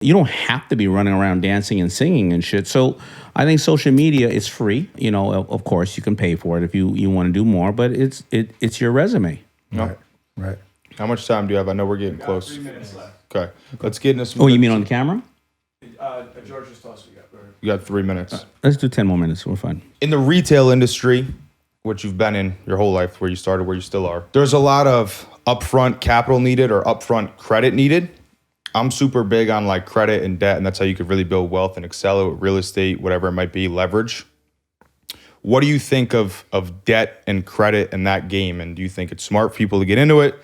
You don't have to be running around dancing and singing and shit. So I think social media is free. You know, of course, you can pay for it if you want to do more, but it's your resume. No. Right. How much time do you have? I know we're getting close. 3 minutes left. Okay. Let's get into some. Oh, you mean on the camera? George just told us we got. You got 3 minutes. Let's do 10 more minutes. We're fine. In the retail industry, which you've been in your whole life, where you started, where you still are, there's a lot of upfront capital needed or upfront credit needed. I'm super big on like credit and debt, and that's how you could really build wealth and excel at real estate, whatever it might be, leverage. What do you think of debt and credit in that game? And do you think it's smart for people to get into it?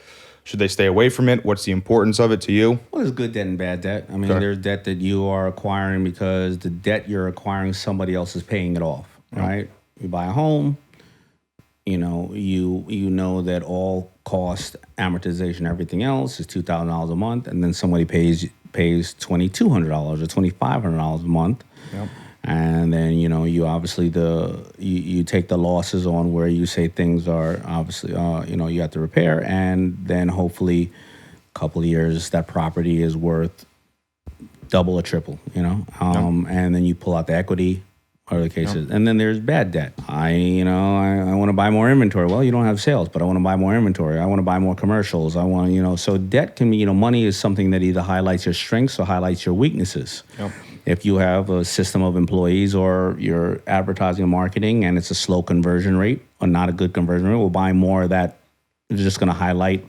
Should they stay away from it? What's the importance of it to you? Well, there's good debt and bad debt. I mean, there's debt that you are acquiring because the debt you're acquiring, somebody else is paying it off, right? You buy a home, you know know that all cost, amortization, everything else is $2,000 a month, and then somebody pays $2,200 or $2,500 a month. Yep. And then, you obviously you take the losses on where you say things are obviously, you have to repair. And then hopefully a couple of years, that property is worth double or triple, and then you pull out the equity or the cases. And then there's bad debt. I want to buy more inventory. Well, you don't have sales, but I want to buy more inventory. I want to buy more commercials. I want, so debt can be, money is something that either highlights your strengths or highlights your weaknesses. Yep. If you have a system of employees or you're advertising and marketing and it's a slow conversion rate or not a good conversion rate, we'll buy more of that. It's just going to highlight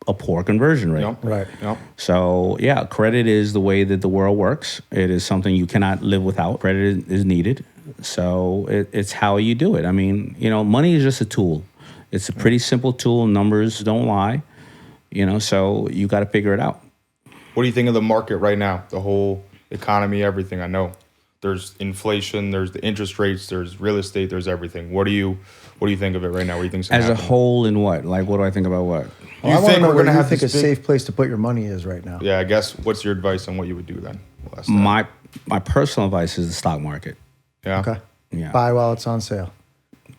a poor conversion rate. Yep. Right. Yep. So, yeah, credit is the way that the world works. It is something you cannot live without. Credit is needed. So it's how you do it. I mean, money is just a tool. It's a pretty simple tool. Numbers don't lie, so you got to figure it out. What do you think of the market right now? The whole economy, everything. I know there's inflation, there's the interest rates, there's real estate, there's everything. What do you think of it right now? What do you think's as happen? a whole? In what? Like, what do I think about what? Well, I want to know where you think a safe place to put your money is right now. Yeah, I guess. What's your advice on what you would do then? My personal advice is the stock market. Yeah. Okay. Yeah. Buy while it's on sale.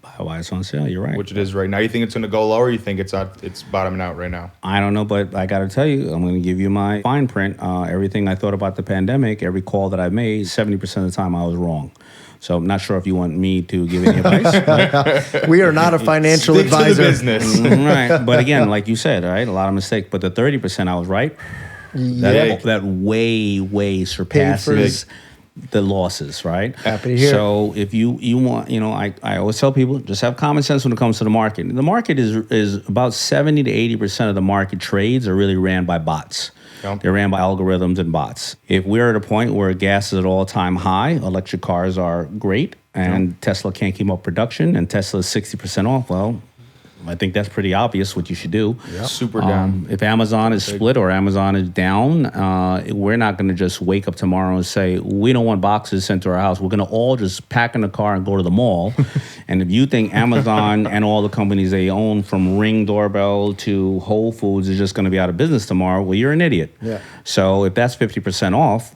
Buy while it's on sale. You're right. Which it is right now. You think it's going to go lower? Or you think it's bottoming out right now? I don't know, but I got to tell you, I'm going to give you my fine print. Everything I thought about the pandemic, every call that I've made, 70% of the time I was wrong. So I'm not sure if you want me to give any advice. We are not a financial Stick advisor. to the business. Right. But again, like you said, right, a lot of mistakes. But the 30% I was right. That way surpasses the losses, right? Happy to hear. So if you want, I always tell people, just have common sense when it comes to the market. The market is about 70 to 80% of the market trades are really ran by bots. Yep. They're ran by algorithms and bots. If we're at a point where gas is at all-time high, electric cars are great, and Tesla can't keep up production, and Tesla is 60% off, well, I think that's pretty obvious what you should do. Yep. Super down. If Amazon is split or Amazon is down, we're not going to just wake up tomorrow and say, we don't want boxes sent to our house. We're going to all just pack in the car and go to the mall. And if you think Amazon and all the companies they own, from Ring doorbell to Whole Foods, is just going to be out of business tomorrow, well, you're an idiot. Yeah. So if that's 50% off,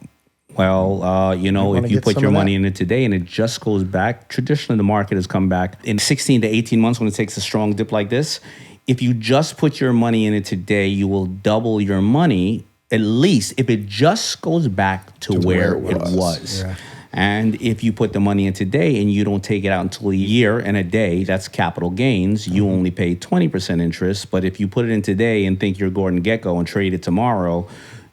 well, if you put your money in it today and it just goes back, traditionally the market has come back in 16 to 18 months when it takes a strong dip like this. If you just put your money in it today, you will double your money, at least if it just goes back to where it was. Yeah. And if you put the money in today and you don't take it out until a year and a day, that's capital gains. You only pay 20% interest. But if you put it in today and think you're Gordon Gekko and trade it tomorrow,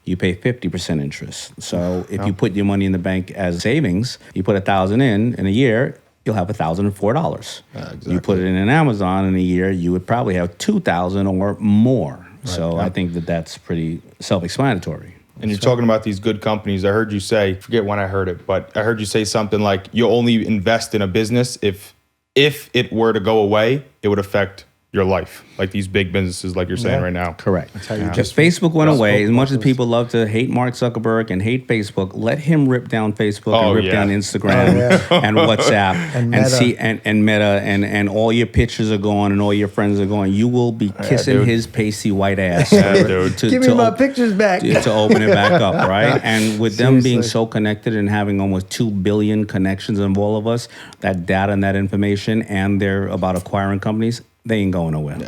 you pay 50% interest. So if you put your money in the bank as savings, you put $1,000 in a year, you'll have $1,004. Exactly. You put it in an Amazon in a year, you would probably have $2,000 or more. Right. So I think that's pretty self-explanatory. And you're talking about these good companies. I heard you say, forget when I heard it, but I heard you say something like you only invest in a business if it were to go away, it would affect your life, like these big businesses, like you're saying right now. Correct. That's how you just Facebook went away. As much as people love to hate Mark Zuckerberg and hate Facebook, let him rip down Facebook and rip down Instagram and WhatsApp and see and Meta and all your pictures are gone and all your friends are gone. You will be kissing his pasty white ass. Give me my pictures back to open it back up, right? And with them being so connected and having almost 2 billion connections of all of us, that data and that information, and they're about acquiring companies, they ain't going nowhere. Yeah.